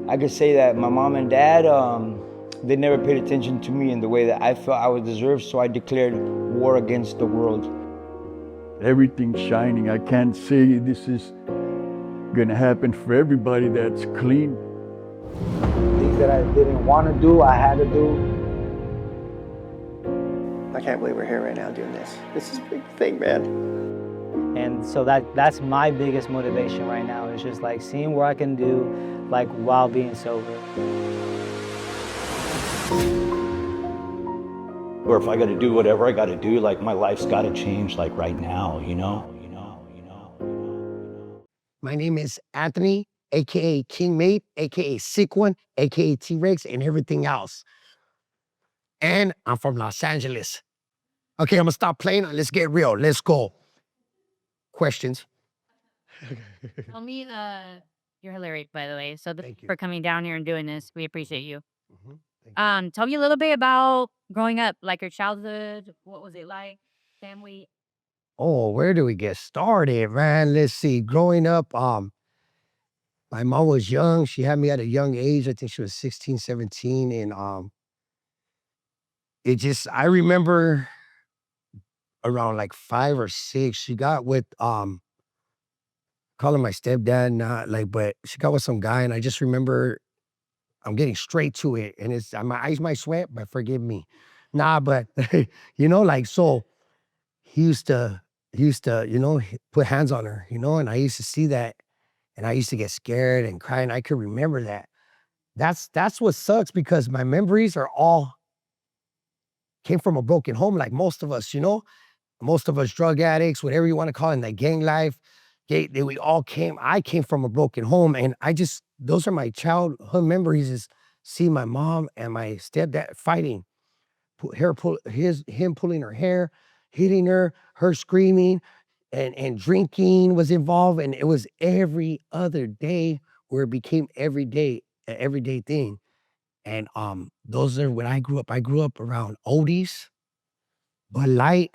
I could say that my mom and dad, they never paid attention to me in the way that I felt I would deserve, so I declared war against the world. Everything's shining. I can't say this is gonna happen for everybody that's clean. Things that I didn't want to do, I had to do. I can't believe we're here right now doing this. This is a big thing, man. And so that's my biggest motivation right now, is just like seeing what I can do like while being sober. Or if I got to do whatever I got to do, like my life's got to change like right now, you know? My name is Anthony, AKA King Mate, AKA Sick One, AKA T-Rex, and everything else. And I'm from Los Angeles. Okay, I'm gonna stop playing. Let's get real. Let's go. Questions? Tell me, you're hilarious, by the way. So Thank you. for coming down here and doing this, we appreciate you. Thank Tell me a little bit about growing up, like your childhood. What was it like? Family. Oh, where do we get started, man? Let's see. Growing up, my mom was young. She had me at a young age. I think she was 16, 17. And I remember around like 5 or 6, she got with, calling my stepdad, not like, but she got with some guy. And I just remember, I'm getting straight to it. And my eyes might sweat, but forgive me. Nah, but, like, so he used to, put hands on her, and I used to see that, and I used to get scared and cry, and I could remember that. That's what sucks, because my memories are all came from a broken home, like most of us, most of us drug addicts, whatever you want to call it, in that gang life. I came from a broken home, and those are my childhood memories, is see my mom and my stepdad fighting, him pulling her hair, hitting her screaming, and drinking was involved. And it was every other day where it became an everyday thing. And those are when I grew up. I grew up around oldies, Bud Light,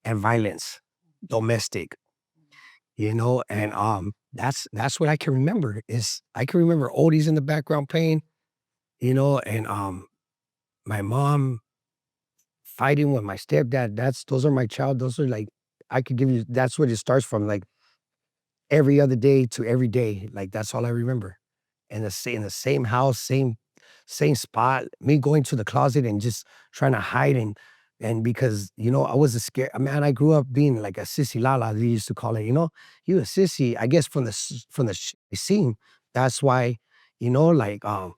and violence, domestic, and that's what I can remember. I can remember oldies in the background playing, and my mom fighting with my stepdad. Those are my those are like, I could give you, that's what it starts from, like every other day to every day. Like that's all I remember. And in the same house, same spot, me going to the closet and just trying to hide, and because, I was a scared man. I grew up being like a sissy lala, they used to call it, you a sissy, I guess from the scene. That's why, like, I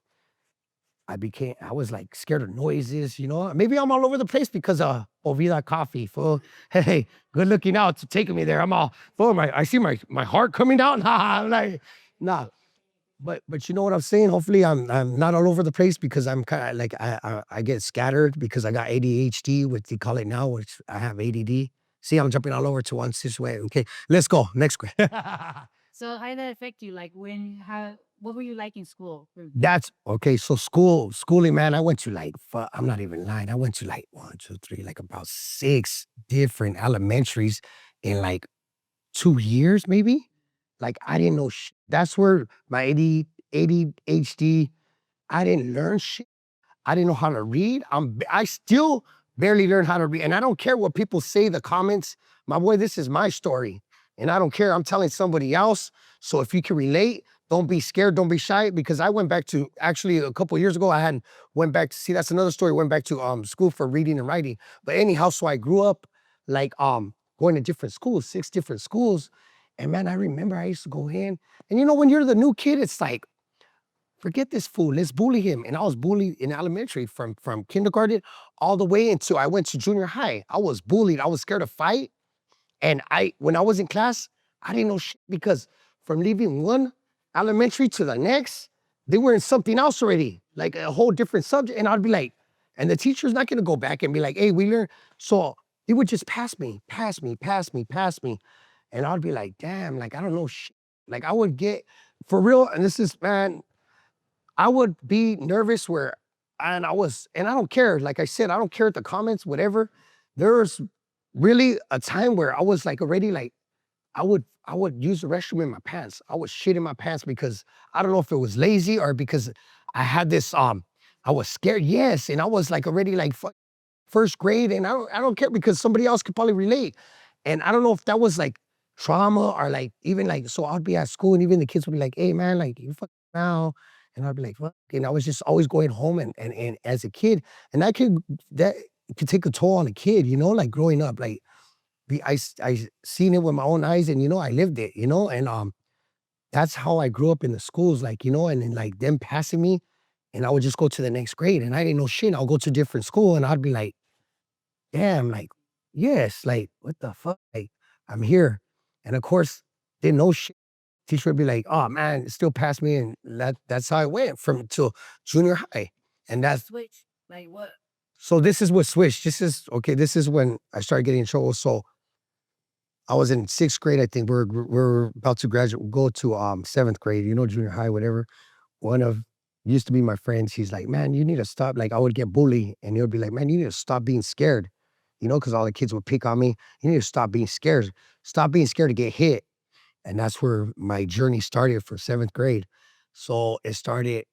was like scared of noises, Maybe I'm all over the place because of Ovida coffee, fool. Hey, good looking out to taking me there. I'm all full. I see my heart coming down. I'm like, nah. But you know what I'm saying? Hopefully I'm not all over the place, because I'm kind of like, I get scattered because I got ADHD, what they call it now, which I have ADD. See, I'm jumping all over to one situation. Okay, let's go. Next question. So how did that affect you? Like what were you like in school? That's okay. So schooling, man, I went to like, I'm not even lying. I went to like 1, 2, 3, like about 6 different elementaries in like 2 years, maybe. Like I didn't know shit. That's where my ADHD, I didn't learn shit. I didn't know how to read. I still barely learn how to read. And I don't care what people say, the comments. My boy, this is my story. And I don't care. I'm telling somebody else. So if you can relate, don't be scared. Don't be shy. Because I went back to, actually a couple of years ago, went back to, see, that's another story. Went back to school for reading and writing. But anyhow, so I grew up like going to different schools, 6 different schools. And man, I remember I used to go in. And when you're the new kid, it's like, forget this fool, let's bully him. And I was bullied in elementary from kindergarten all the way until I went to junior high. I was bullied. I was scared to fight. And when I was in class, I didn't know shit, because from leaving one elementary to the next, they were in something else already, like a whole different subject. And I'd be like, and the teacher's not gonna go back and be like, hey, we learned. So they would just pass me. And I'd be like, damn, like, I don't know shit. Like I would get, for real, and this is, man, I would be nervous and I don't care. Like I said, I don't care at the comments, whatever. There was really a time where I was like already like, I would I would use the restroom in my pants. I would shit in my pants because I don't know if it was lazy or because I had this, I was scared. Yes. And I was like already like first grade, and I don't care because somebody else could probably relate. And I don't know if that was like trauma or like even like, so I'd be at school and even the kids would be like, hey man, like you fucking now. And I'd be like, what? And I was just always going home and as a kid, and that could take a toll on a kid, you know, like growing up, like I seen it with my own eyes and, you know, I lived it, you know, and that's how I grew up in the schools, like, you know, and then like them passing me and I would just go to the next grade and I didn't know shit. I'll go to a different school and I'd be like, damn, like, yes, like, what the fuck? Like, I'm here. And of course, didn't know shit. Teacher would be like, oh man, it still passed me. And that's how I went from till junior high. And that's Switch. Like what? so this is what switched. This is when I started getting in trouble. So I was in sixth grade, I think. We're about to graduate, go to seventh grade, you know, junior high, whatever. One of used to be my friends, he's like, man, you need to stop. Like I would get bullied and he would be like, man, you need to stop being scared. You know, because all the kids would pick on me. You need to stop being scared. Stop being scared to get hit. And that's where my journey started for seventh grade. So it started,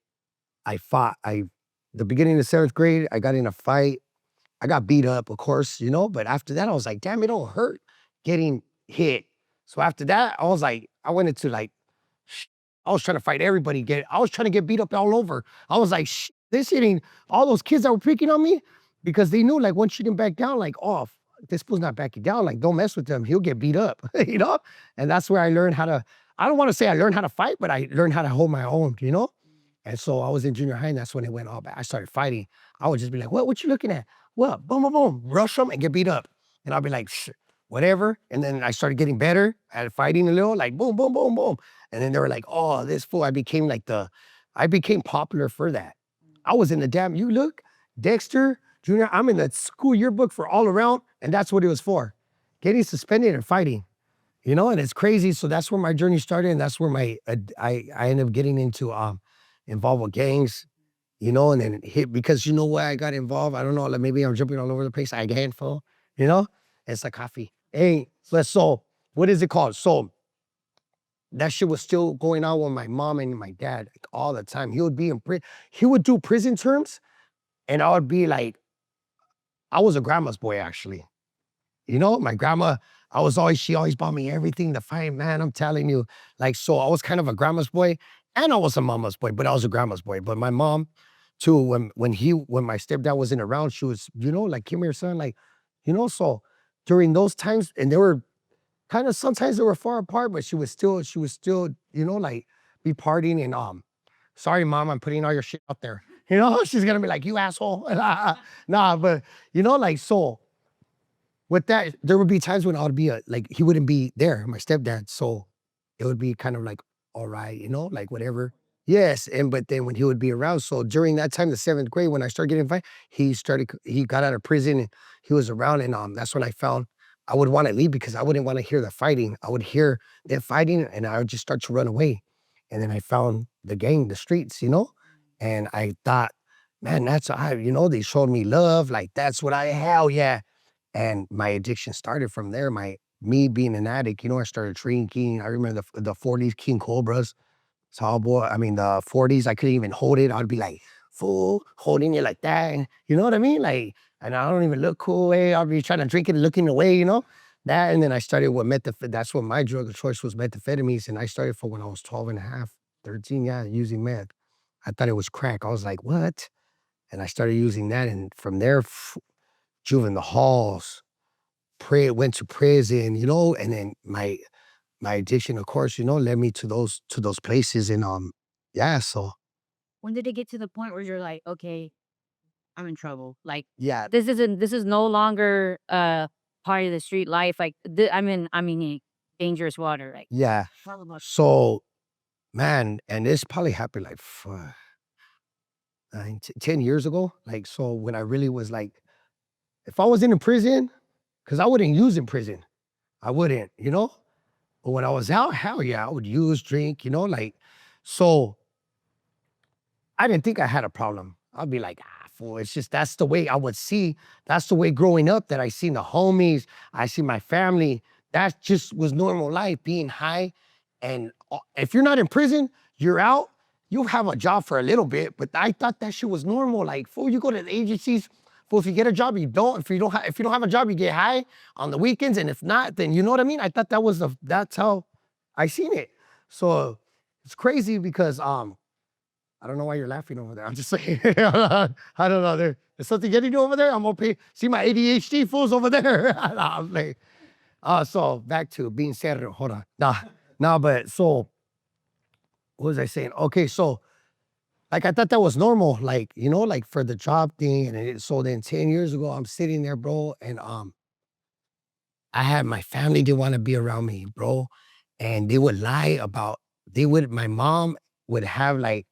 the beginning of seventh grade, I got in a fight. I got beat up, of course, you know, but after that, I was like, damn, it don't hurt getting hit. So after that, I was like, I went into like, I was trying to fight everybody. I was trying to get beat up all over. I was like, this hitting all those kids that were picking on me because they knew like once you didn't back down, like, oh, this fool's not backing down. Like, don't mess with him. He'll get beat up, you know? And that's where I learned how to, I don't want to say I learned how to fight, but I learned how to hold my own, you know? And so I was in junior high and that's when it went all bad. I started fighting. I would just be like, what you looking at? What? Boom, boom, boom. Rush them and get beat up. And I'll be like, whatever. And then I started getting better at fighting a little, like boom, boom, boom, boom. And then they were like, oh, this fool. I became popular for that. I was in the damn, you look, Dexter, Junior, I'm in the school yearbook for all around. And that's what it was for. Getting suspended and fighting, you know, and it's crazy. So that's where my journey started. And that's where I ended up getting into, involved with gangs, you know, and then hit, because you know why I got involved? I don't know, like maybe I'm jumping all over the place. I get handful, you know? It's like coffee. Hey, so what is it called? So that shit was still going on with my mom and my dad like, all the time. He would be in prison. He would do prison terms, and I would be like, I was a grandma's boy, actually. You know, my grandma, she always bought me everything to fight, man. I'm telling you. Like, so I was kind of a grandma's boy and I was a mama's boy, but I was a grandma's boy. But my mom, too, when my stepdad wasn't around, she was, you know, like, come here, son. Like, you know, so during those times, and they were kind of, sometimes they were far apart, but she was still, you know, like be partying and sorry, mom, I'm putting all your shit out there. You know, she's gonna be like, you asshole. Nah, but you know, like, so with that, there would be times when I would be like, he wouldn't be there, my stepdad. So it would be kind of like, all right, you know, like whatever. Yes. And but then when he would be around, so during that time, the seventh grade, when I started getting fight, he got out of prison and he was around. And that's when I found I would want to leave because I wouldn't want to hear the fighting. I would hear them fighting and I would just start to run away. And then I found the gang, the streets, you know, and I thought, man, you know, they showed me love. Like, that's what hell yeah. And my addiction started from there. Me being an addict, you know, I started drinking. I remember the 40s King Cobras. Tall boy, I mean, the 40s, I couldn't even hold it. I'd be like, fool, holding it like that. And you know what I mean? Like, and I don't even look cool. I'll be trying to drink it and looking away, you know? That, and then I started with that's what my drug of choice was, methamphetamines. And I started for when I was 12 and a half, 13, yeah, using meth. I thought it was crack. I was like, what? And I started using that. And from there, juvenile halls, went to prison, you know, and then my addiction, of course, you know, led me to those places. And yeah, so When did it get to the point where you're like, okay, I'm in trouble? Like yeah, this is no longer part of the street life. Like dangerous water. Like yeah. tell about So man, and this probably happened like 10 years ago. Like, so when I really was like, if I was in a prison, because I wouldn't use in prison. I wouldn't, you know? But when I was out, hell yeah, I would use, drink, you know, like, so I didn't think I had a problem. I'd be like, fool, it's just, that's the way I would see, that's the way growing up that I seen the homies, I see my family, that just was normal life, being high. And if you're not in prison, you're out, you'll have a job for a little bit, but I thought that shit was normal. Like, fool, you go to the agencies, fool, if you get a job, you don't. If you don't have a job, you get high on the weekends, and if not, then you know what I mean? I thought that's how I seen it. So it's crazy because I don't know why you're laughing over there. I'm just saying, I don't know. There's something getting you over there. I'm gonna pay. See my ADHD fools over there. I'm like, so back to being sad. Hold on. Nah, but so what was I saying? Okay, so like I thought that was normal, like, you know, like for the job thing. So then 10 years ago, I'm sitting there, bro, and I had my family didn't want to be around me, bro. And they would lie about my mom would have like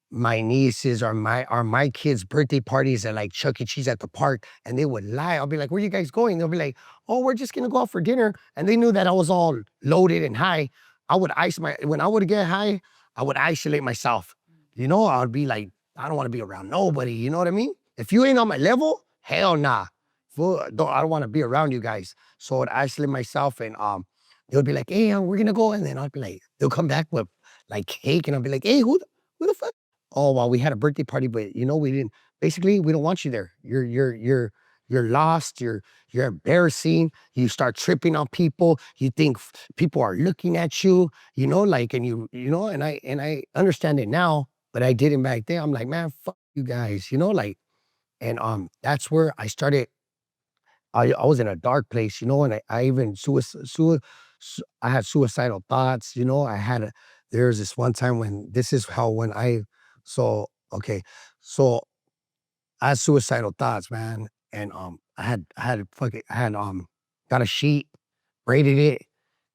my nieces or my kids' birthday parties at like Chuck E. Cheese at the park, and they would lie. I'll be like, "Where you guys going?" They'll be like, "Oh, we're just gonna go out for dinner." And they knew that I was all loaded and high. When I would get high, I would isolate myself. You know, I would be like, I don't want to be around nobody. You know what I mean? If you ain't on my level, hell nah. I don't want to be around you guys. So I would isolate myself, and they would be like, "Hey, we're gonna go," and then I'd be like, they'll come back with like cake, and I'll be like, "Hey, who the fuck?" Oh, well, we had a birthday party, but you know, we didn't. Basically, we don't want you there. You're lost. You're embarrassing. You start tripping on people. You think people are looking at you. You know, like, and you know, and I understand it now, but I didn't back then. I'm like, man, fuck you guys. You know, like, and that's where I started. I was in a dark place, you know, and I even I had suicidal thoughts, you know. There was this one time when this is how when I so okay, so I had suicidal thoughts, man, and I had got a sheet, braided it,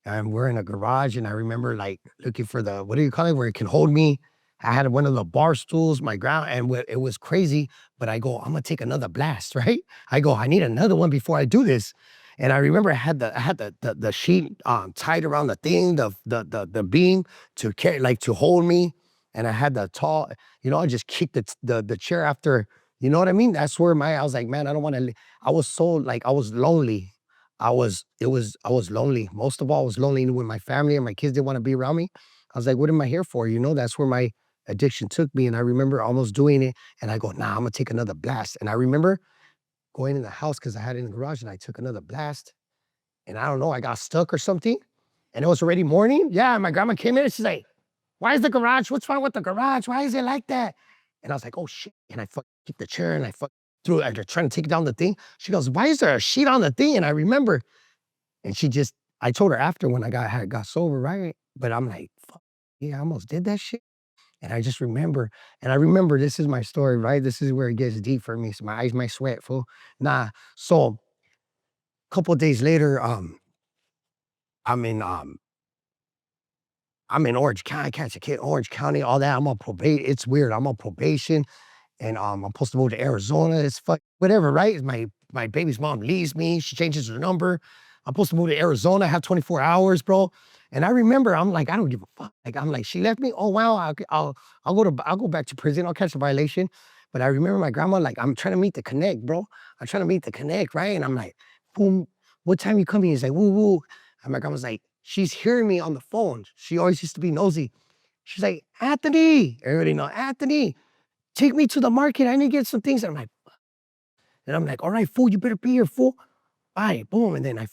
and we're in a garage, and I remember like looking for the what do you call it, where it can hold me. I had one of the bar stools, my ground, and it was crazy. But I go, I'm gonna take another blast, right? I go, I need another one before I do this. And I remember I had the sheet tied around the thing, the beam to carry, like to hold me. And I had the tall, you know, I just kicked the chair after, you know what I mean? That's where I was like, man, I don't want to. I was so like I was lonely. I was lonely. Most of all, I was lonely when my family and my kids didn't want to be around me. I was like, what am I here for? You know, that's where my addiction took me. And I remember almost doing it. And I go, nah, I'm gonna take another blast. And I remember going in the house because I had it in the garage and I took another blast. And I don't know, I got stuck or something. And it was already morning. Yeah, my grandma came in and she's like, why is the garage? What's wrong with the garage? Why is it like that? And I was like, oh shit. And I kicked the chair and I threw it. I was trying to take down the thing. She goes, why is there a sheet on the thing? And I remember, and I told her after when I got sober, right? But I'm like, fuck, yeah, I almost did that shit. And I just remember, and I remember this is my story, right? This is where it gets deep for me. So my eyes might sweat, fool. Nah. So a couple of days later, I'm in Orange County, catch a kid, Orange County, all that. I'm on probation. It's weird. I'm on probation. And I'm supposed to move to Arizona. It's whatever, right? My baby's mom leaves me. She changes her number. I'm supposed to move to Arizona, have 24 hours, bro. And I remember, I'm like, I don't give a fuck. Like, I'm like, she left me. Oh wow, I'll go back to prison. I'll catch a violation. But I remember my grandma, like, I'm trying to meet the connect, bro. I'm trying to meet the connect, right? And I'm like, boom, what time you coming? He's like, woo woo. And my grandma's like, she's hearing me on the phone. She always used to be nosy. She's like, Anthony, everybody know Anthony. Take me to the market. I need to get some things. And I'm like, all right, fool, you better be here, fool. Bye, boom. And then I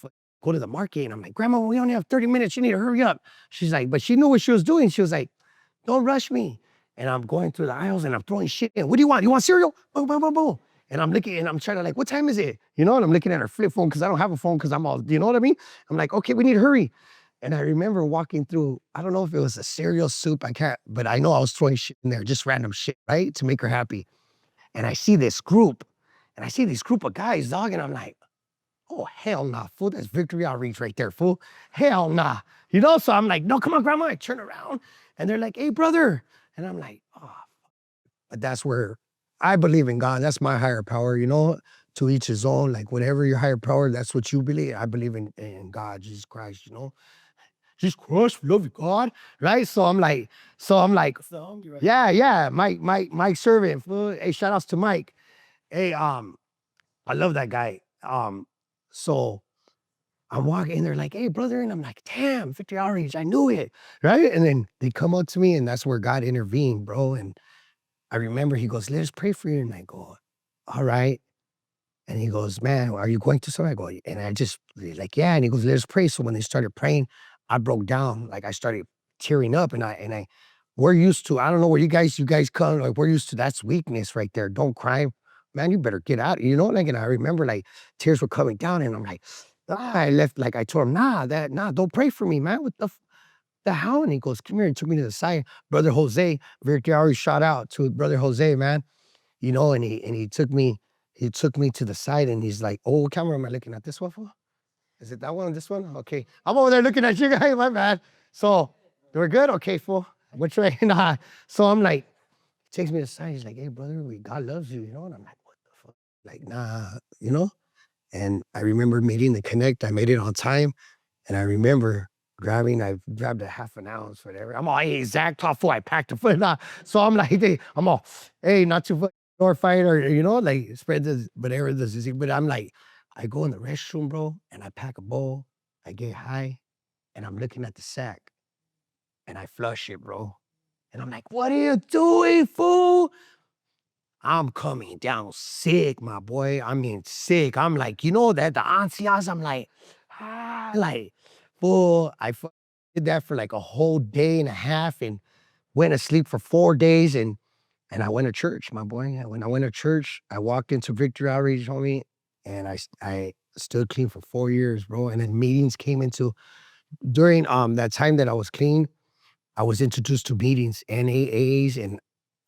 go to the market and I'm like, Grandma, we only have 30 minutes. You need to hurry up. She's like, but she knew what she was doing. She was like, don't rush me. And I'm going through the aisles and I'm throwing shit in. What do you want? You want cereal? Boom, boom, boom, boom. And I'm looking and I'm trying to like, what time is it? You know, and I'm looking at her flip phone because I don't have a phone because I'm all, you know what I mean? I'm like, okay, we need to hurry. And I remember walking through, I don't know if it was a cereal soup, I can't, but I know I was throwing shit in there, just random shit, right? To make her happy. And I see this group, and I see this group of guys, dog, and I'm like, oh, hell nah, fool. That's victory outreach right there, fool. Hell nah. You know, so I'm like, no, come on, Grandma. I turn around, and they're like, hey, brother. And I'm like, oh. But that's where I believe in God. That's my higher power, you know, to each his own. Like, whatever your higher power, that's what you believe. I believe in God, Jesus Christ, you know. Jesus Christ, love you, God, right? So I'm like, yeah, Mike servant, fool. Hey, shout outs to Mike. Hey, I love that guy. So I'm walking, and they're like, "Hey, brother," and I'm like, "Damn, 50 outreach, I knew it," right? And then they come up to me, and that's where God intervened, bro. And I remember he goes, "Let us pray for you," and I go, "All right." And he goes, "Man, are you going to somewhere?" I go, and I just like, "Yeah." And he goes, "Let us pray." So when they started praying, I broke down. Like I started tearing up, and we're used to. I don't know where you guys come. Like we're used to. That's weakness right there. Don't cry, man. You better get out. You know, like, and I remember like tears were coming down, and I'm like, I left. Like I told him, nah, don't pray for me, man. What the hell? And he goes, "Come here," and took me to the side. Brother Jose, Victor already shot out to Brother Jose, man. You know, and he took me to the side and he's like, "Oh, what camera am I looking at? This one, fool? Is it that one? This one? Okay. I'm over there looking at you guys, my bad." So we're good? Okay, fool. Which way? Nah. So I'm like, he takes me to the side. He's like, "Hey, brother, God loves you, you know?" And I'm like, "What the fuck?" Like, nah, you know? And I remember meeting the connect. I made it on time. And I remember I grabbed a half an ounce, whatever. I'm all, "Hey, Zach, top fool, I packed a foot." Nah. So I'm like, hey, I'm all, "Hey, not too door fight," or, you know, like spread this, whatever this is. But I'm like, I go in the restroom, bro, and I pack a bowl. I get high and I'm looking at the sack and I flush it, bro. And I'm like, "What are you doing, fool?" I'm coming down sick, my boy. I mean, sick. I'm like, you know that the ansias, I'm like, fool. Did that for like a whole day and a half and went to sleep for 4 days and I went to church, my boy. And when I went to church, I walked into Victory Outreach, homie, and I stood clean for 4 years, bro. And then meetings came into during that time that I was clean. I was introduced to meetings, NAAs, and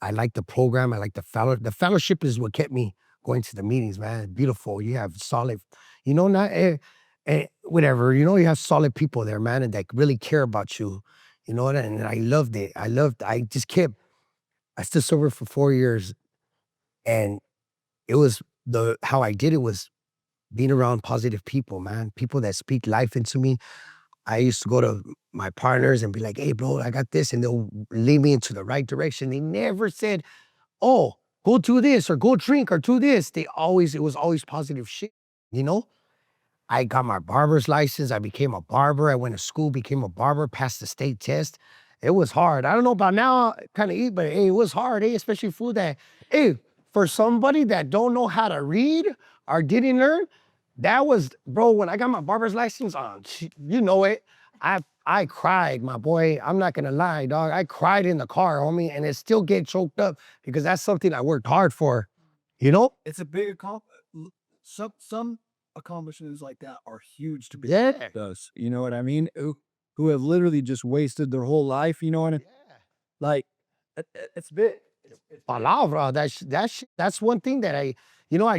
I like the program. I like the fellowship is what kept me going to the meetings, man. Beautiful. You have solid, you know, not whatever, you know, you have solid people there, man, and that really care about you. You know, and I loved it. I just kept, I stood sober for 4 years, and it was how I did it was being around positive people, man. People that speak life into me. I used to go to my partners and be like, "Hey, bro, I got this," and they'll lead me into the right direction. They never said, "Oh, go do this or go drink or do this." It was always positive shit, you know? I got my barber's license. I became a barber. I went to school, became a barber, passed the state test. It was hard. I don't know about now, kind of eat, but hey, it was hard, especially food that, hey, for somebody that don't know how to read or didn't learn, that was, bro, when I got my barber's license on, you know it. I cried, my boy. I'm not gonna lie, dog. I cried in the car, homie, and it still get choked up because that's something I worked hard for, you know? It's a big accomplishment. Some accomplishments like that are huge to be Yeah. does. You know what I mean? Who have literally just wasted their whole life. You know what I mean? Like, it's big. Palabra, that's one thing that I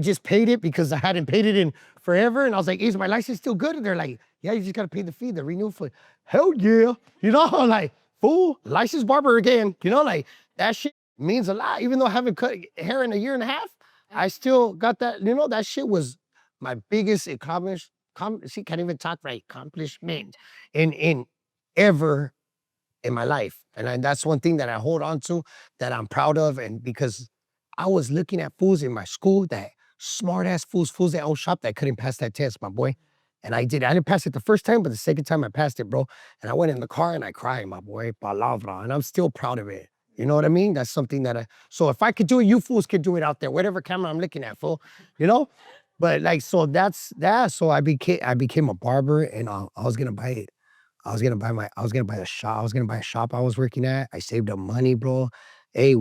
just paid it because I hadn't paid it in forever. And I was like, "Is my license still good?" And they're like, "Yeah, you just gotta pay the fee, the renewal fee." Hell yeah. You know, like, fool, licensed barber again. You know, like that shit means a lot. Even though I haven't cut hair in a year and a half, I still got that, that shit was my biggest see, can't even talk right, accomplishment in ever in my life. And that's one thing that I hold on to that I'm proud of. And because I was looking at fools in my school that smart ass fools that own shop that couldn't pass that test, my boy. And I did. I didn't pass it the first time, but the second time I passed it, bro. And I went in the car and I cried, my boy. Palabra. And I'm still proud of it. You know what I mean? That's something so if I could do it, you fools could do it out there, whatever camera I'm looking at, fool. You know? But like, so that's that. So I became a barber and I was gonna buy it. I was gonna buy a shop. I was gonna buy a shop I was working at. I saved up money, bro. Hey,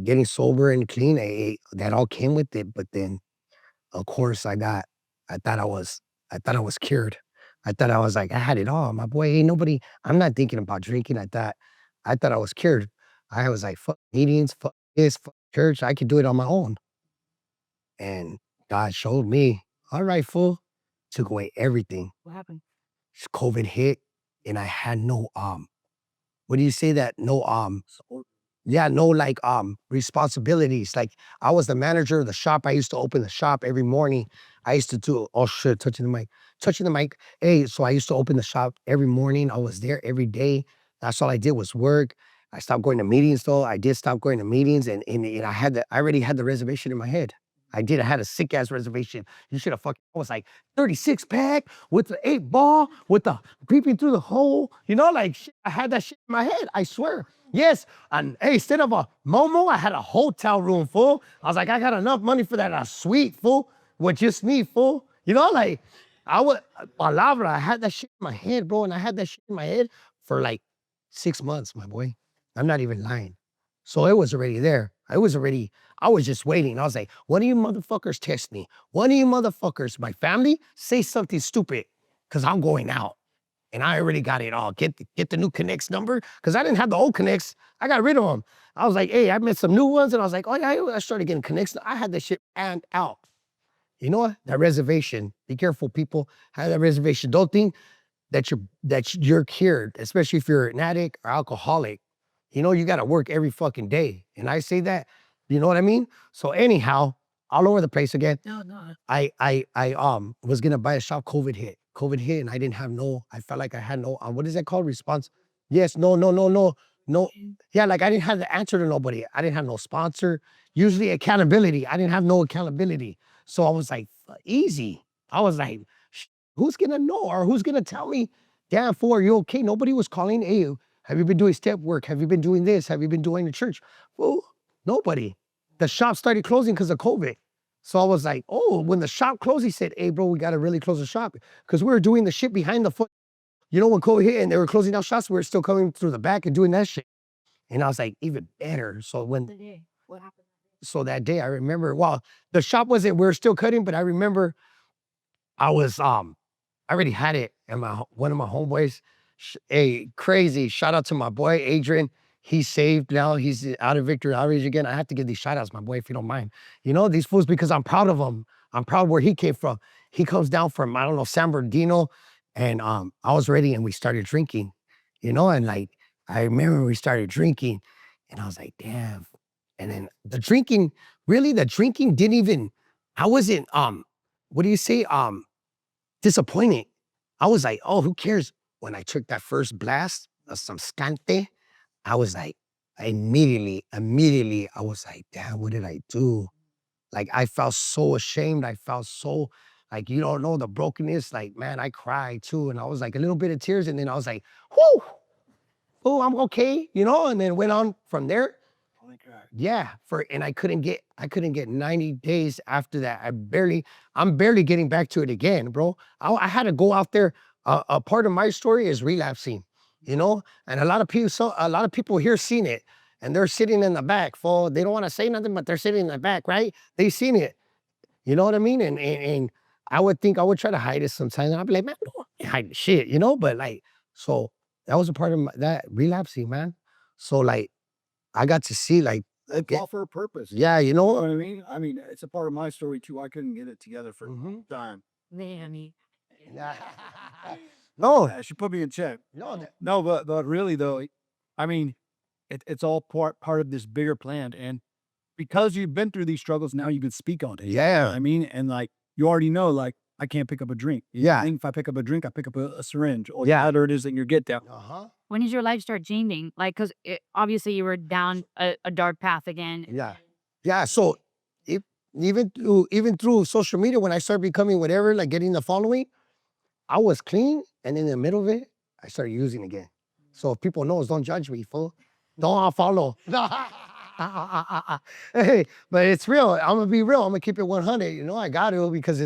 getting sober and clean, that all came with it. But then, of course, I thought I was cured. I thought I was like, I had it all. My boy, ain't nobody, I'm not thinking about drinking. I thought I was cured. I was like, fuck meetings, fuck this, fuck church. I could do it on my own. And God showed me, all right, fool, took away everything. What happened? COVID hit and I had no what do you say that no yeah, no like responsibilities. Like I was the manager of the shop. I used to open the shop every morning. I used to do, oh shit, touching the mic. Hey, so I used to open the shop every morning. I was there every day. That's all I did was work. I stopped going to meetings though. I did stop going to meetings and I already had the reservation in my head. I did. I had a sick ass reservation. You should have fucking. I was like 36 pack with the 8 ball with the peeping through the hole. You know, like shit, I had that shit in my head. I swear. Yes, and hey, instead of a Momo, I had a hotel room full. I was like, I got enough money for that. A suite full with just me full. You know, like I would palabra. I had that shit in my head, bro, and I had that shit in my head for like 6 months, my boy. I'm not even lying. So it was already there. I was just waiting. I was like, one of you motherfuckers test me. One of you motherfuckers, my family, say something stupid, because I'm going out. And I already got it all. Get the new Connects number, because I didn't have the old Connects. I got rid of them. I was like, hey, I met some new ones, and I was like, oh yeah, I started getting Connects. I had that shit planned out. You know what? That reservation. Be careful, people. Have that reservation. Don't think that you're cured, especially if you're an addict or alcoholic. You know, you got to work every fucking day. And I say that, you know what I mean? So anyhow, all over the place again. No. I was gonna buy a shop. COVID hit, and I didn't have I felt like I had no, what is that called? Response? Yes, no. Yeah, like I didn't have the answer to nobody. I didn't have no sponsor. Usually accountability. I didn't have no accountability. So I was like, easy. I was like, who's gonna know, or who's gonna tell me, damn, fool, are you okay? Nobody was calling. Hey, have you been doing step work? Have you been doing this? Have you been doing the church? Well, nobody. The shop started closing because of COVID. So I was like, oh, when the shop closed, he said, hey, bro, we got to really close the shop, because we were doing the shit behind the foot. You know, when COVID hit and they were closing down shops, we were still coming through the back and doing that shit. And I was like, even better. So what happened? So that day, I remember, well, the shop we were still cutting, but I remember I was, I already had it. And one of my homeboys, crazy, shout out to my boy, Adrian. He's saved now. He's out of Victory Outreach again. I have to give these shout outs, my boy, if you don't mind. You know, these fools, because I'm proud of him. I'm proud where he came from. He comes down from, I don't know, San Bernardino. And I was ready and we started drinking, you know, and like, I remember we started drinking and I was like, damn. And then the drinking didn't even, I wasn't, what do you say? Disappointed. I was like, oh, who cares? When I took that first blast of some scante, I was like, immediately, I was like, damn, what did I do? Like, I felt so ashamed. I felt so, like, you don't know the brokenness. Like, man, I cried too. And I was like a little bit of tears. And then I was like, whoo, oh, I'm okay, you know? And then went on from there. Holy crap. Yeah, and I couldn't get 90 days after that. I'm barely getting back to it again, bro. I had to go out there. A part of my story is relapsing, you know? And a lot of people here seen it, and they're sitting in the back. They don't want to say nothing, but they're sitting in the back, right? They seen it. You know what I mean? And I would think I would try to hide it sometimes. And I'd be like, man, don't hide the shit, you know? But like, so that was a part of that relapsing, man. So like, I got to see like, It's all for a purpose. yeah, you You know know? what I mean? I mean, it's a part of my story too. I couldn't get it together for time. Man, No, Yeah, she put me in check. no, No, but really though, I mean, it's all part of this bigger plan. And because you've been through these struggles, now you can speak on it. yeah, I mean, and like you already know, like I can't pick up a drink. yeah, I think if I pick up a drink, I pick up a syringe or Yeah. whatever it is in your get down. uh-huh, when did your life start changing? Like, because obviously you were down a dark path again. yeah, yeah. So if, even through social media, when I started becoming whatever, like getting the following, I was clean, and in the middle of it, I started using again. So if people knows, don't judge me, fool. Don't unfollow. Hey, but it's real. I'm gonna be real. I'm gonna keep it 100. You know, I got to, because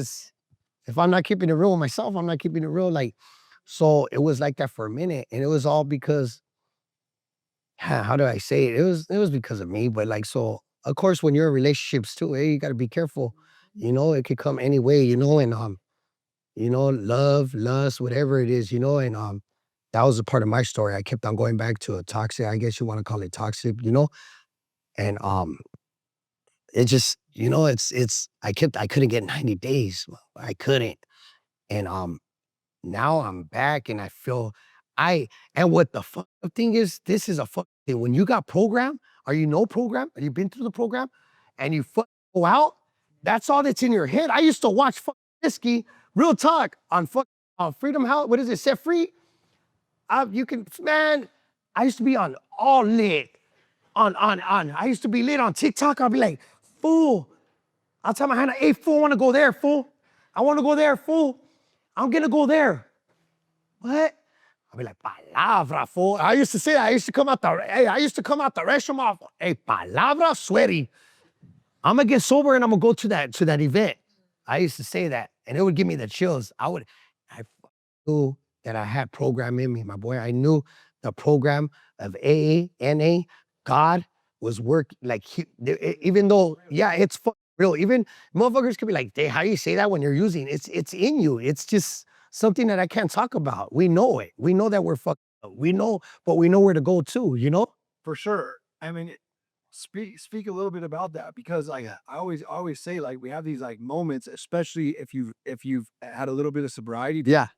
if I'm not keeping it real with myself, I'm not keeping it real. Like, so it was like that for a minute, and it was all because, how do I say it? It was because of me. But like, so of course, when you're in relationships too, hey, you got to be careful. You know, it could come any way. You know, and you know, love, lust, whatever it is. You know, and that was a part of my story. I kept on going back to a toxic. I guess you want to call it toxic. You know, and it just, you know, I couldn't get 90 days. I couldn't. And now I'm back and I feel and what the fuck thing is, this is a fuck thing. When you got program, or you know program, or you've been through the program, and you go out, that's all that's in your head. I used to watch Whiskey, real talk, on Freedom House. What is it? Set Free? You can, man, I used to be on all lit. I used to be lit on TikTok. I'll be like, fool, I'll tell my Hannah, hey, fool, I want to go there, fool. I want to go there, fool. I'm going to go there. What? I'll be like, palabra, fool. I used to say that. I used to come out the restroom off. Hey, palabra, sweaty. I'm going to get sober and I'm going to go to that event. I used to say that, and it would give me the chills. I knew that I had program in me, my boy. I knew the program of AA, NA, God was like, even though, yeah, it's real. Even motherfuckers could be like, hey, how you say that when you're using it? It's in you. It's just something that I can't talk about. We know it. We know that we're fucked up. We know, but we know where to go too, you know? For sure. I mean, speak a little bit about that, because like I always say, like, we have these like moments, especially if you've had a little bit of sobriety, Yeah.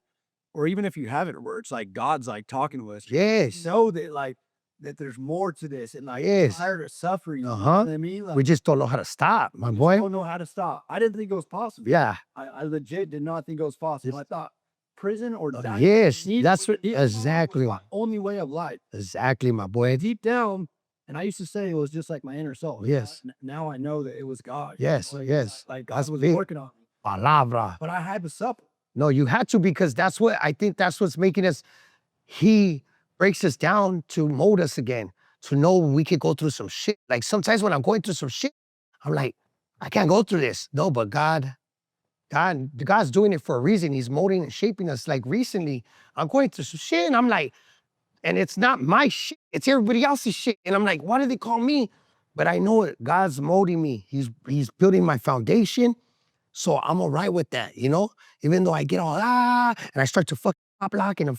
or even if you haven't, where it's like God's like talking to us. Yes. Know that like that there's more to this, and like Yes. tired of suffering. You know Uh-huh. what I mean? Like, We just don't know how to stop, my boy. don't know how to stop. I didn't think it was possible. Yeah. I legit did not think it was possible. I thought prison or die. Yes, Need- that's what, need- exactly. was my only way of life. Exactly, my boy. Deep down, and I used to say it was just like my inner soul. Yes. Now I know that it was God. Yes, Like, yes. Like That's God was it. working on me, Palabra. but I had to suffer. No, you had to, because I think that's what's making us, he breaks us down to mold us again, to know we could go through some shit. Like sometimes when I'm going through some shit, I'm like, I can't go through this. No, but God's doing it for a reason. He's molding and shaping us. Like recently, I'm going through some shit and I'm like, and it's not my shit, it's everybody else's shit. And I'm like, why do they call me? But I know it, God's molding me. He's building my foundation. So I'm all right with that, you know? Even though I get all, and I start to fucking pop lock and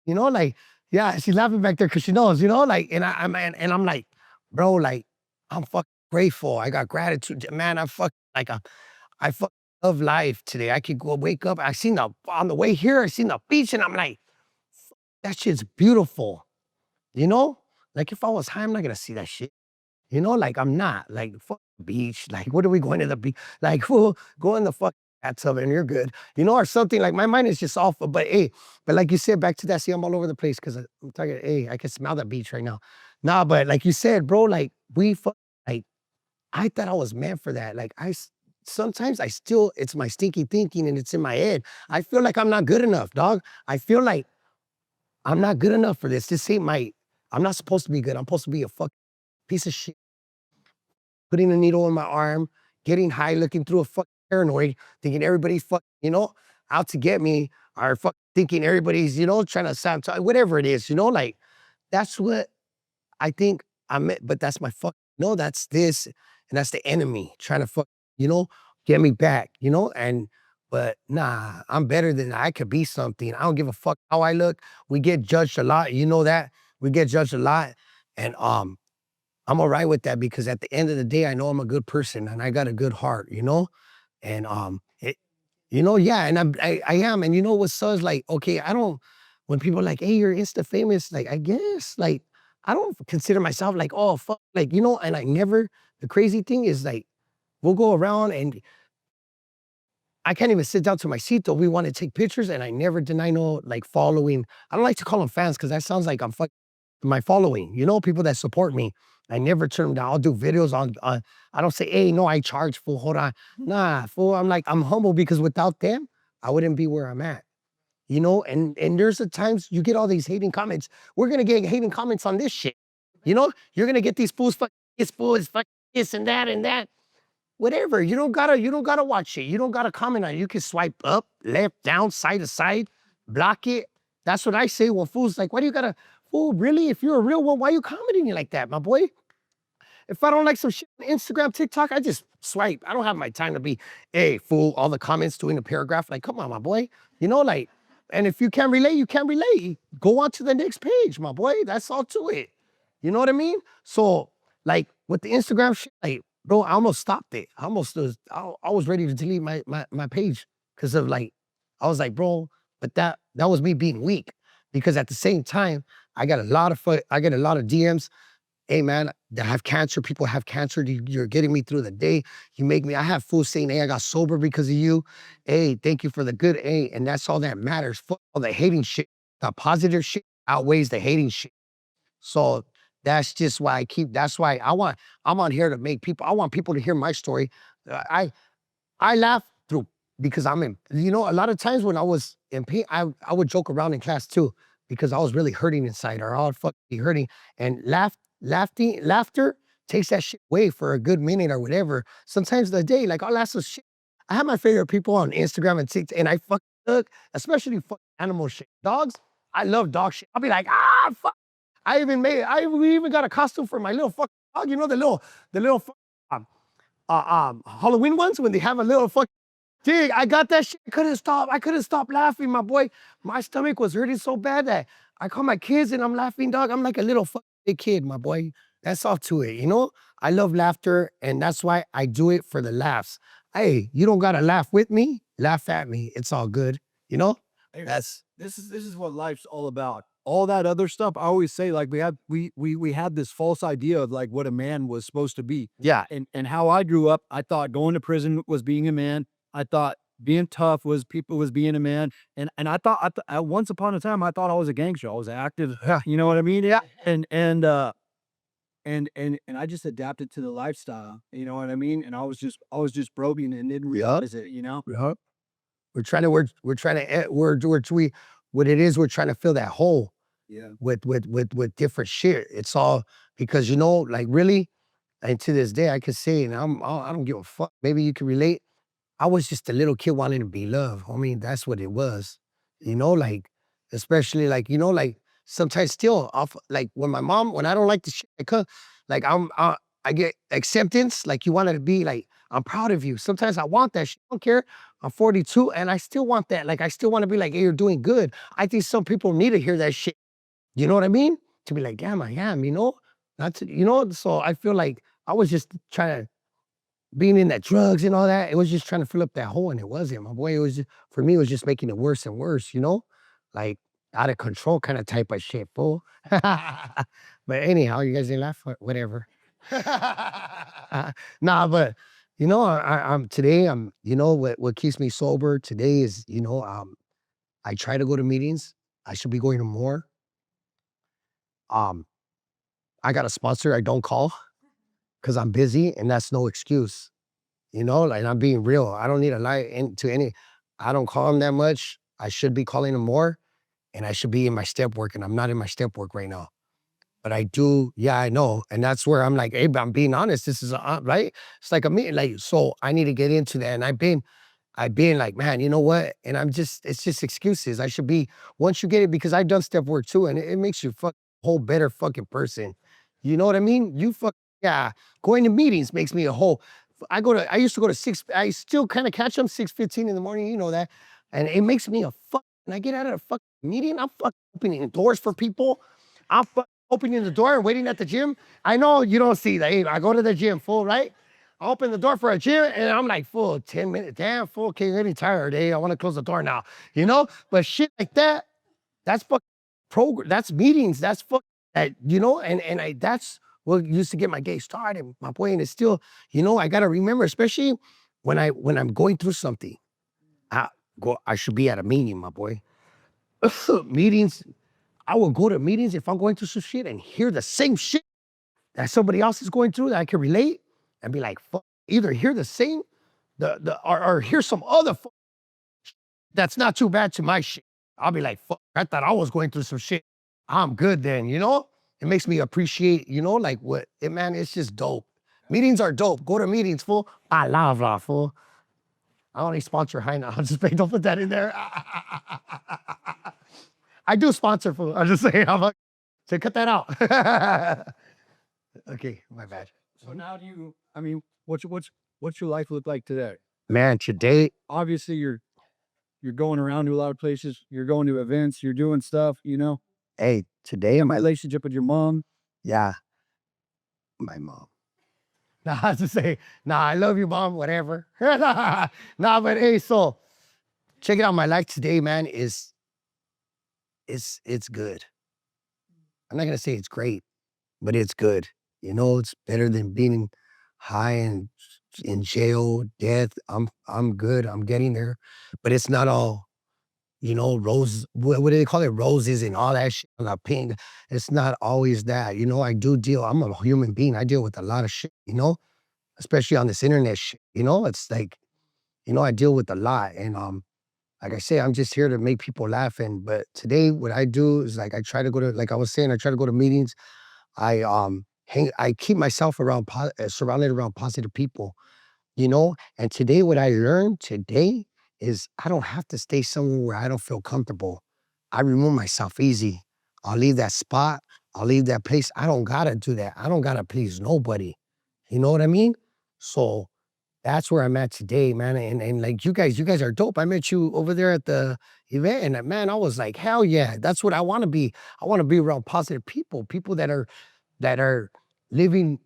you know, like, yeah, she's laughing back there because she knows, you know, like, and I'm like, bro, like, I'm fucking grateful. I got gratitude, man. I fucking love life today. I could go wake up. On the way here, I seen the beach and I'm like, that shit's beautiful. You know? Like if I was high, I'm not gonna see that shit. You know, like I'm not. Like fuck the beach. Like what are we going to the beach? Like fool, go in the fuck bathtub and you're good. You know, or something. Like my mind is just off. But hey, but like you said, back to that. See, I'm all over the place because I'm talking. Hey, I can smell that beach right now. Nah, but like you said, bro, like like I thought I was meant for that. Like sometimes it's my stinky thinking and it's in my head. I feel like I'm not good enough, dog. I feel like I'm not good enough for this. I'm not supposed to be good. I'm supposed to be a fucking piece of shit. Putting a needle in my arm, getting high, looking through a fucking paranoid, thinking everybody's fucking, you know, out to get me, or fucking thinking everybody's, you know, trying to sabotage, whatever it is, you know, like that's what I think I meant, but that's my fuck. No, that's this, and that's the enemy trying to fuck, you know, get me back, you know, but nah, I'm better than that. I could be something. I don't give a fuck how I look. We get judged a lot, you know that. We get judged a lot, and I'm all right with that because at the end of the day, I know I'm a good person and I got a good heart, you know, and you know, yeah, and I am, and you know what sucks, like, okay, I don't, when people are like, hey, you're Insta famous, like, I guess, like, I don't consider myself like, oh, fuck, like, you know, and I never, the crazy thing is like, we'll go around and I can't even sit down to my seat though. We want to take pictures and I never deny no like following. I don't like to call them fans because that sounds like I'm fucking my following, you know, people that support me. I never turn them down. I'll do videos on, I don't say, hey, no, I charge, fool, hold on. Nah, fool, I'm like, I'm humble because without them, I wouldn't be where I'm at. You know, and there's the times you get all these hating comments. We're gonna get hating comments on this shit. You know, you're gonna get these fools, fuck this fool is fuck this and that and that. Whatever. You don't gotta watch it. You don't gotta comment on it. You can swipe up, left, down, side to side, block it. That's what I say when fools like, why do you gotta, fool, really? If you're a real one, why you commenting like that, my boy? If I don't like some shit on Instagram, TikTok, I just swipe. I don't have my time to be, hey, fool, all the comments doing a paragraph. Like, come on, my boy. You know, like, and if you can't relate, you can't relate. Go on to the next page, my boy. That's all to it. You know what I mean? So, like, with the Instagram shit, like, bro, I almost stopped it. I was ready to delete my page because of like, I was like, bro, but that was me being weak. Because at the same time, I get a lot of DMs. Hey man, that have cancer, people have cancer, you're getting me through the day. I have fools saying, hey, I got sober because of you. Hey, thank you for the good, hey, and that's all that matters. Fuck all the hating shit. The positive shit outweighs the hating shit. So that's just why that's why I'm on here to make people, I want people to hear my story. I laugh through because I'm in, a lot of times when I was in pain, I would joke around in class too because I was really hurting inside or I would fucking be hurting. And laughter takes that shit away for a good minute or whatever. Sometimes the day, like I'll laugh some shit. I have my favorite people on Instagram and TikTok, and I fucking look, especially fucking animal shit. Dogs, I love dog shit. I'll be like, fuck. We even got a costume for my little fucking dog. You know the little Halloween ones when they have a little fucking dig. I got that shit. I couldn't stop laughing, my boy. My stomach was hurting so bad that I call my kids and I'm laughing, dog. I'm like a little fucking big kid, my boy. That's all to it, I love laughter, and that's why I do it for the laughs. Hey, you don't gotta laugh with me, laugh at me. It's all good, Hey, That's this is what life's all about. All that other stuff, I always say, like we had this false idea of like what a man was supposed to be. yeah. And how I grew up, I thought going to prison was being a man. I thought being tough was being a man. And once upon a time, I thought I was a gangster. I was active. Yeah. You know what I mean? Yeah. And I just adapted to the lifestyle. You know what I mean? And I was just broken and didn't Yeah. realize it. You know? Yeah. We're trying to what it is, we're trying to fill that hole Yeah. with different shit. It's all because like really, and to this day I could say, and I don't give a fuck. Maybe you can relate. I was just a little kid wanting to be loved. I mean, that's what it was. Like especially like sometimes still off like when I don't like the shit I cook, like I get acceptance, like you wanted to be like, I'm proud of you. Sometimes I want that shit. I don't care. I'm 42 and I still want that. Like I still want to be like, hey, you're doing good. I think some people need to hear that shit. You know what I mean? To be like, damn, I am, Not to, so I feel like I was just trying to being in that drugs and all that, it was just trying to fill up that hole, and it wasn't, my boy. It was for me, it was just making it worse and worse, like out of control kind of type of shit, fool. But anyhow, you guys didn't laugh, whatever. Nah, but I'm today. What keeps me sober today is I try to go to meetings. I should be going to more. I got a sponsor. I don't call because I'm busy, and that's no excuse. Like I'm being real. I don't need to lie to any. I don't call him that much. I should be calling him more, and I should be in my step work, and I'm not in my step work right now. But I do, yeah, I know, and that's where I'm like, hey, but I'm being honest. This is right. It's like a meeting, like so. I need to get into that, and I've been like, man, you know what? And it's just excuses. I should be once you get it because I've done step work too, and it makes you whole better fucking person. You know what I mean? Yeah. Going to meetings makes me a whole. I used to go to 6. I still kind of catch them 6:15 in the morning. You know that, and it makes me a fuck. And I get out of a fucking meeting, I'm fucking opening doors for people. I'm fucking opening the door and waiting at the gym. I know you don't see that. Hey, I go to the gym full, right? I open the door for a gym and I'm like, full 10 minutes. Damn, full. Okay, getting tired. Hey, I want to close the door now. But shit like that, that's fucking program. That's meetings. That's fuck. That's what used to get my day started, my boy. And it's still, I gotta remember, especially when I'm going through something. I should be at a meeting, my boy. Meetings. I will go to meetings if I'm going through some shit and hear the same shit that somebody else is going through that I can relate and be like, fuck, either hear the same, or hear some other fuck that's not too bad to my shit. I'll be like, fuck, I thought I was going through some shit. I'm good then, It makes me appreciate, like man, it's just dope. Meetings are dope. Go to meetings, fool. I love, fool. I only sponsor High now. I'll just say, don't put that in there. I do sponsor, fool. I'll just say, so cut that out. Okay, my bad. So now what's your life look like today? Man, today, Obviously, you're going around to a lot of places. You're going to events. You're doing stuff. hey, today I'm Relationship with your mom. yeah, my mom. Nah, I have to say, I love you, mom, whatever. Nah, but hey, so check it out. My life today, man, it's good. I'm not gonna say it's great, but it's good. It's better than being high and in jail, death. I'm good. I'm getting there, but it's not all roses. What do they call it? Roses and all that shit. Not pink. It's not always that. I do deal. I'm a human being. I deal with a lot of shit. especially on this internet shit. You know, it's like, you know, I deal with a lot, and like I say, I'm just here to make people laugh. And but today, what I do is like I try to go to, like I was saying, I try to go to meetings. I keep myself around surrounded around positive people, you know. And today, what I learned today is I don't have to stay somewhere where I don't feel comfortable. I remove myself easy. I'll leave that spot. I'll leave that place. I don't gotta do that. I don't gotta please nobody. You know what I mean? So that's where I'm at today, man. And like you guys are dope. I met you over there at the event, and man, I was like, hell yeah, that's what I want to be. I want to be around positive people, people that are living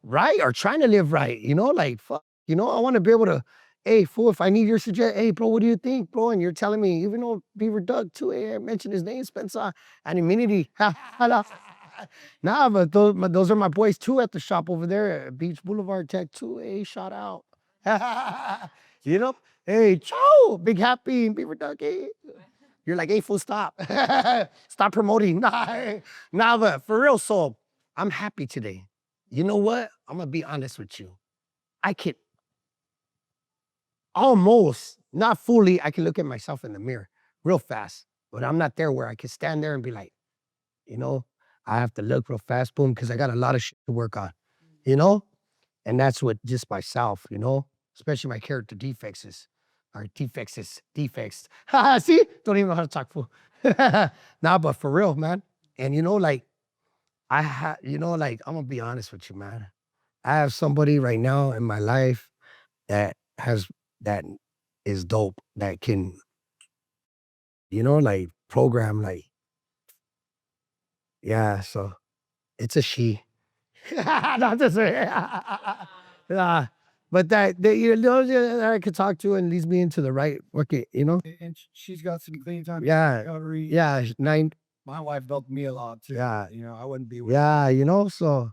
right or trying to live right. You know, like fuck. You know, I want to be able to, hey, fool, if I need your suggestion, hey, bro, what do you think, bro? And you're telling me, even though Beaver Doug too, hey, I mentioned his name, Spencer, and immunity. Nah, but those are my boys too at the shop over there at Beach Boulevard Tech too. Hey, shout out. You know, hey, ciao, big happy Beaver Duck. Hey. You're like, hey, fool, stop. Stop promoting. Nah, but for real, so I'm happy today. You know what? I'm gonna be honest with you. I could almost, not fully, I can look at myself in the mirror real fast, but I'm not there where I can stand there and be like, you know, I have to look real fast, boom, because I got a lot of shit to work on, you know? And that's what just myself, you know? Especially my character defects is, or defects. See? Don't even know how to talk, fool. Nah, but for real, man. And you know, like, you know, like, I'm gonna be honest with you, man. I have somebody right now in my life that has, that is dope, that can, you know, like, program, like, yeah, so it's a she. Not to say. But that you know that I could talk to and leads me into the right okay, you know? And she's got some clean time Yeah. recovery. Yeah, 9. My wife helped me a lot too. Yeah. You know, I wouldn't be with Yeah, you know, so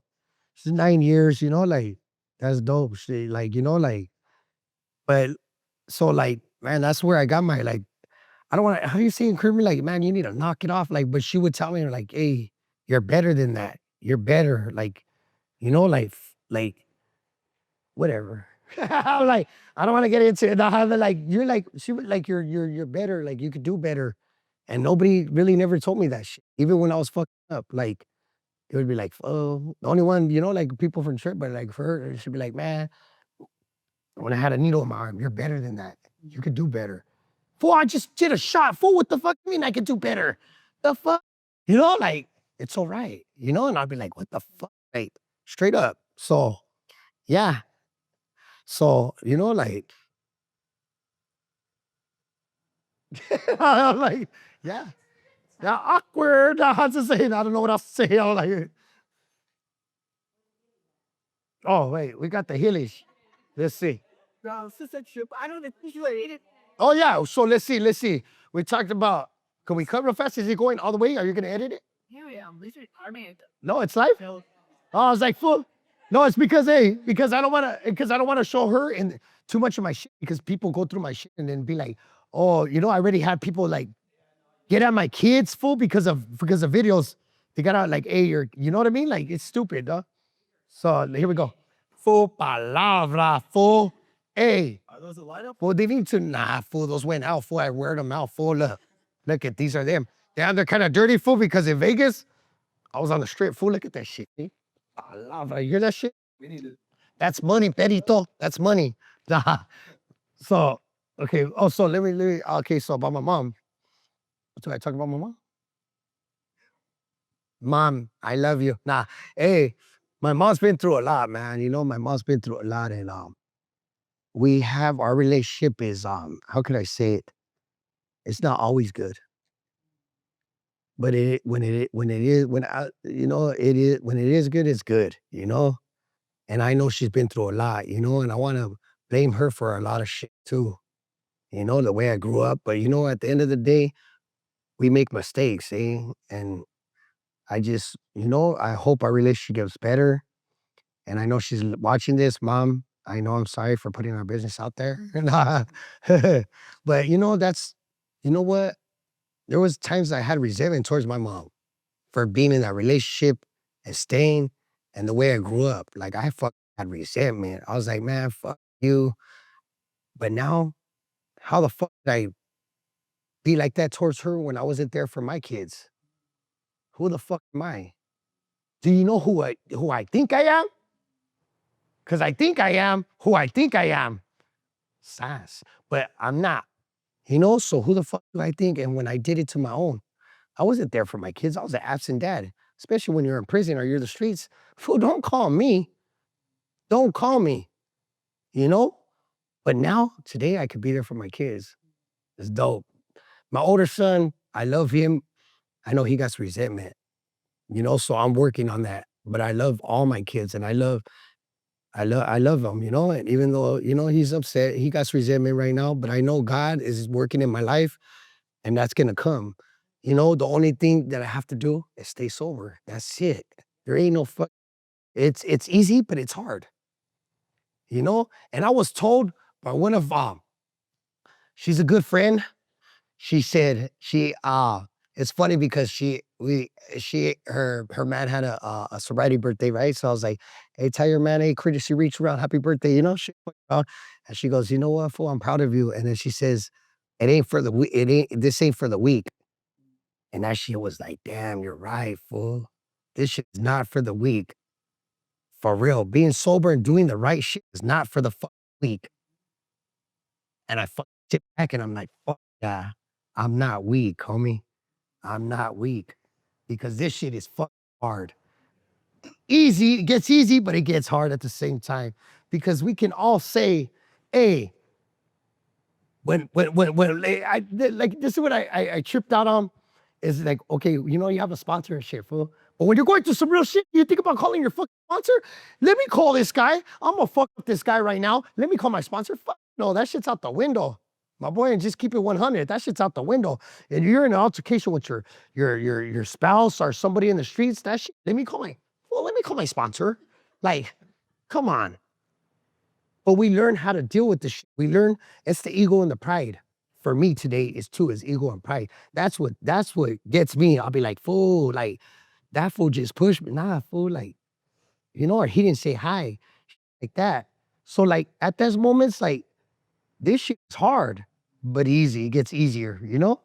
it's 9 years, you know, like, that's dope. She, like, you know, like, but so, like, man, that's where I got my, like, I don't wanna, how you say encourage me, like, man, you need to knock it off. Like, but she would tell me, like, hey, you're better than that. You're better. Like, you know, like, whatever. I'm like, I don't want to get into it. I have like, you're like, she was like, you're better. Like, you could do better. And nobody really never told me that shit. Even when I was fucked up, like, it would be like, oh, the only one, you know, like people from church, but like for her, she'd be like, man, when I had a needle in my arm, you're better than that. You could do better. Fool, I just did a shot. Fool, what the fuck you mean I could do better? The fuck? You know, like, it's all right. You know, and I'd be like, what the fuck? Like, straight up. So, yeah. So, you know, like, I'm like, yeah. Yeah, awkward. I had to say, I don't know what else to say. I'm like, oh, wait, we got the Hillies. Let's see. I don't appreciate it. Oh, yeah. So let's see. We talked about, can we cut real fast? Is it going all the way? Are you going to edit it? Yeah, I mean, No, it's live? Oh, I was like, full. No, it's because, hey, because I don't want to show her in too much of my shit, because people go through my shit and then be like, oh, you know, I already had people like get at my kids full because of videos. They got out like, hey, you know what I mean? Like, it's stupid, huh? So here we go. Full palabra, full. Hey. are those a lineup? Well, they need to, nah, fool, those went out, fool. I wear them out, fool. Look at, these are them. Yeah, they're kind of dirty, fool, because in Vegas, I was on the strip, fool. Look at that shit. See? Palabra, you hear that shit? We need to. That's money, Perito. That's money. Nah. So, okay. Oh, so let me, okay, so about my mom. Do I talk about my mom? Mom, I love you. Nah, hey, my mom's been through a lot, man. You know, my mom's been through a lot, and we have, our relationship is, how can I say it? It's not always good. But when it is, when I, you know, it is, when it is good, it's good, you know? And I know she's been through a lot, you know, and I want to blame her for a lot of shit too, you know, the way I grew up. But, you know, at the end of the day, we make mistakes, eh? And I just, you know, I hope our relationship gets better. And I know she's watching this, Mom. I know I'm sorry for putting our business out there. But, you know, that's, you know what? There was times I had resentment towards my mom for being in that relationship and staying, and the way I grew up. Like, I fucked had resentment. I was like, man, fuck you. But now, how the fuck did I be like that towards her when I wasn't there for my kids? Who the fuck am I? Do you know who I think I am? Because I think I am who I think I am. Sass. But I'm not. You know, so who the fuck do I think? And when I did it to my own, I wasn't there for my kids. I was an absent dad, especially when you're in prison or you're in the streets. Fool, don't call me. Don't call me, you know? But now, today, I could be there for my kids. It's dope. My older son, I love him. I know he got some resentment, you know, so I'm working on that. But I love all my kids and I love them, you know, and even though, you know, he's upset, he got some resentment right now, but I know God is working in my life and that's gonna come. You know, the only thing that I have to do is stay sober. That's it. There ain't no fuck. It's easy, but it's hard. You know? And I was told by one of she's a good friend. She said it's funny because her man had a sobriety birthday, right? So I was like, hey, tell your man, hey, courtesy reach around, happy birthday, you know? And she goes, you know what, fool, I'm proud of you. And then she says, it ain't for the week, this ain't for the weak. And that shit was like, damn, you're right, fool. This shit is not for the weak. For real. Being sober and doing the right shit is not for the weak. And I sit back and I'm like, fuck yeah, I'm not weak, homie. I'm not weak. Because this shit is fucking hard. Easy, it gets easy, but it gets hard at the same time. Because we can all say, hey, when like this is what I tripped out on. Is like, okay, you know, you have a sponsor and shit, fool. But when you're going through some real shit, you think about calling your fucking sponsor? Let me call this guy. I'm gonna fuck up this guy right now. Let me call my sponsor. Fuck no, that shit's out the window. My boy, and just keep it 100. That shit's out the window. And you're in an altercation with your spouse or somebody in the streets, that shit, let me call my sponsor. Like, come on. But we learn how to deal with this shit. We learn it's the ego and the pride. For me today is ego and pride. That's what gets me. I'll be like, fool, like that fool just pushed me. Nah, fool, like, you know, or he didn't say hi, like that. So like at those moments, like this shit is hard, but easy. It gets easier, you know,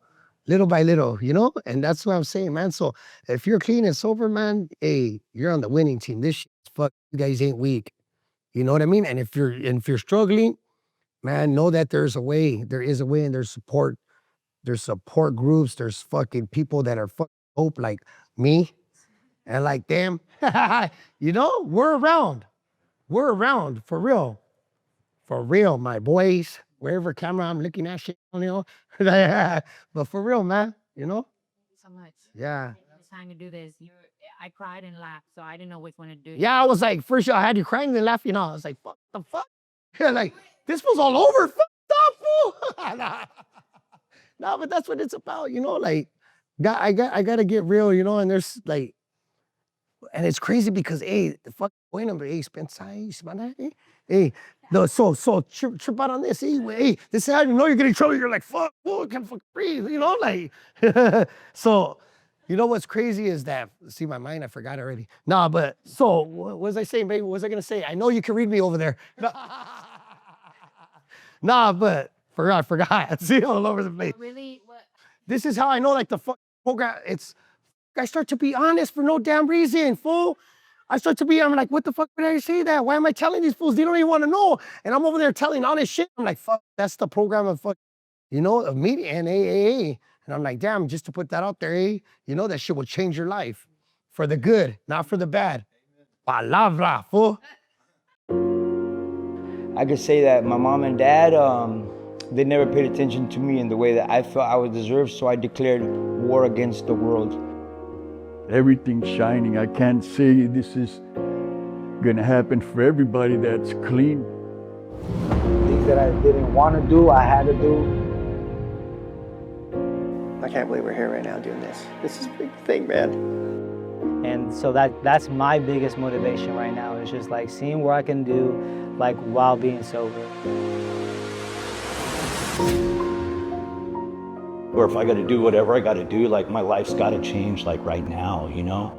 little by little, you know. And that's what I'm saying, man. So if you're clean and sober, man, hey, you're on the winning team. This shit, fuck, you guys ain't weak. You know what I mean? And if you're struggling, man, know that there's a way. There is a way, and there's support. There's support groups. There's fucking people that are fucking dope like me. And like, damn, you know, we're around. We're around, for real. For real, my boys. Wherever camera I'm looking at shit, you know. But for real, man, you know? Thank you so much. Yeah. It's time to do this. I cried and laughed, so I didn't know which one to do. Yeah, I was like, first I had you crying and laughing, you know. I was like, fuck the fuck? Yeah, like, this was all over. Fuck up, fool. No, but that's what it's about, you know, like, I gotta get real, you know, and there's like, and it's crazy because, hey, the fuck, wait a minute, hey, Spencer, hey, no, so trip out on this, hey, this is how you know you're getting trouble, you're like, fuck, fool, I can't fucking breathe, you know, like, so, you know what's crazy is that, see my mind, I forgot already. Nah, but, so, what was I saying, baby, what was I gonna say? I know you can read me over there. Nah, but, I forgot. See, all over the place. Really? What? This is how I know, like, the fuck program, I start to be honest for no damn reason, fool. I'm like, what the fuck did I say that? Why am I telling these fools? They don't even want to know. And I'm over there telling honest shit. I'm like, fuck, that's the program of fuck, you know, of media and AAA. And I'm like, damn, just to put that out there, you know, that shit will change your life for the good, not for the bad. Palabra, fool. I could say that my mom and dad, they never paid attention to me in the way that I felt I would deserve, so I declared war against the world. Everything's shining. I can't say this is gonna happen for everybody that's clean. Things that I didn't want to do, I had to do. I can't believe we're here right now doing this. This is a big thing, man. And so that's my biggest motivation right now, is just like seeing what I can do, like while being sober. Or if I got to do whatever I got to do, like my life's got to change like right now, you know?